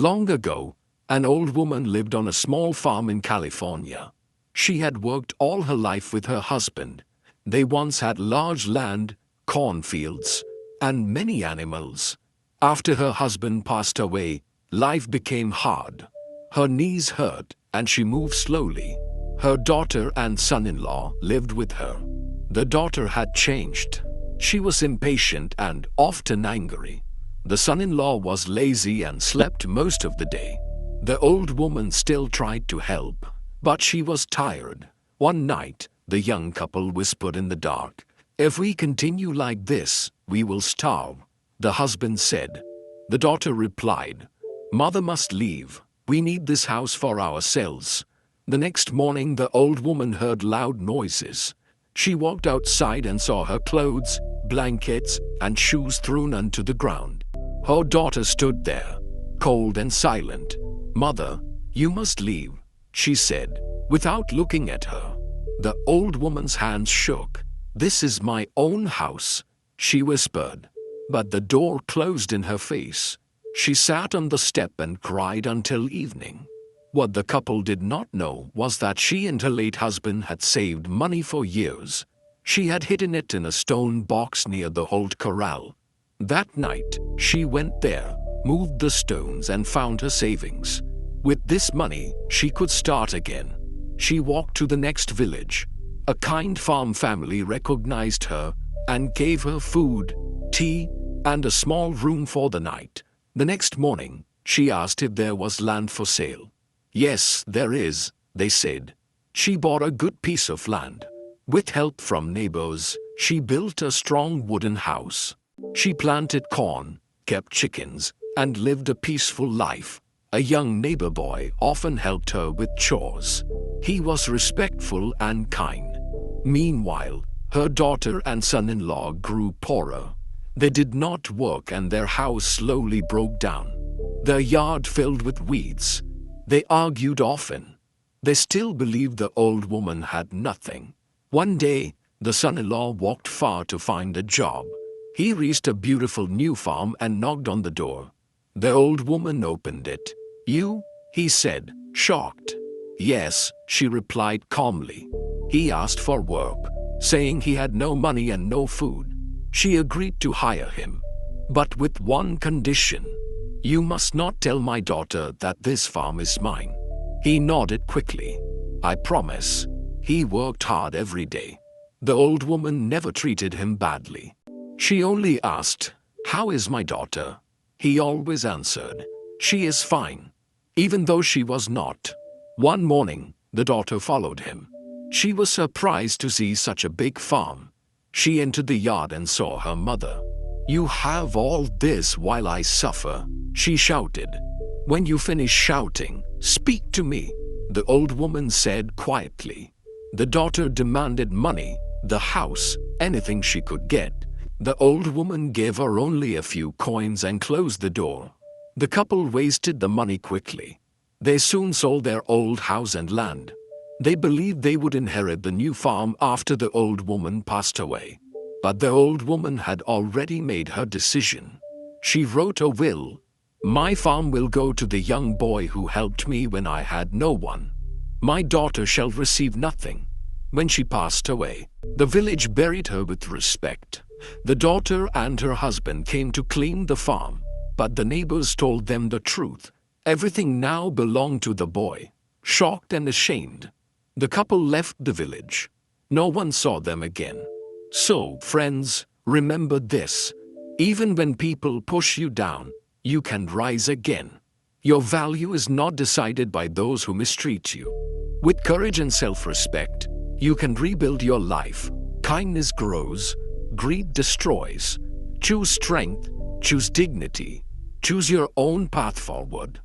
Long ago, an old woman lived on a small farm in California. She had worked all her life with her husband. They once had large land, cornfields, and many animals. After her husband passed away, life became hard. Her knees hurt, and she moved slowly. Her daughter and son-in-law lived with her. The daughter had changed. She was impatient and often angry. The son-in-law was lazy and slept most of the day. The old woman still tried to help, but she was tired. One night, the young couple whispered in the dark, "If we continue like this, we will starve," the husband said. The daughter replied, "Mother must leave. We need this house for ourselves." The next morning, the old woman heard loud noises. She walked outside and saw her clothes, blankets, and shoes thrown onto the ground. Her daughter stood there, cold and silent. "Mother, you must leave," she said, without looking at her. The old woman's hands shook. "This is my own house," she whispered. But the door closed in her face. She sat on the step and cried until evening. What the couple did not know was that she and her late husband had saved money for years. She had hidden it in a stone box near the old corral. That night, she went there, moved the stones, and found her savings. With this money, she could start again. She walked to the next village. A kind farm family recognized her and gave her food, tea, and a small room for the night. The next morning, she asked if there was land for sale. "Yes, there is," they said. She bought a good piece of land. With help from neighbors, she built a strong wooden house. She planted corn, kept chickens, and lived a peaceful life. A young neighbor boy often helped her with chores. He was respectful and kind. Meanwhile, her daughter and son-in-law grew poorer. They did not work and their house slowly broke down. Their yard filled with weeds. They argued often. They still believed the old woman had nothing. One day, the son-in-law walked far to find a job. He reached a beautiful new farm and knocked on the door. The old woman opened it. "You?" he said, shocked. "Yes," she replied calmly. He asked for work, saying he had no money and no food. She agreed to hire him, but with one condition. "You must not tell my daughter that this farm is mine." He nodded quickly. "I promise." He worked hard every day. The old woman never treated him badly. She only asked, "How is my daughter?" He always answered, "She is fine," even though she was not. One morning, the daughter followed him. She was surprised to see such a big farm. She entered the yard and saw her mother. "You have all this while I suffer," she shouted. "When you finish shouting, speak to me," the old woman said quietly. The daughter demanded money, the house, anything she could get. The old woman gave her only a few coins and closed the door. The couple wasted the money quickly. They soon sold their old house and land. They believed they would inherit the new farm after the old woman passed away. But the old woman had already made her decision. She wrote a will. "My farm will go to the young boy who helped me when I had no one. My daughter shall receive nothing." When she passed away, the village buried her with respect. The daughter and her husband came to claim the farm, but the neighbors told them the truth. Everything now belonged to the boy. Shocked and ashamed, the couple left the village. No one saw them again. So, friends, remember this. Even when people push you down, you can rise again. Your value is not decided by those who mistreat you. With courage and self-respect, you can rebuild your life. Kindness grows, greed destroys. Choose strength, choose dignity, choose your own path forward.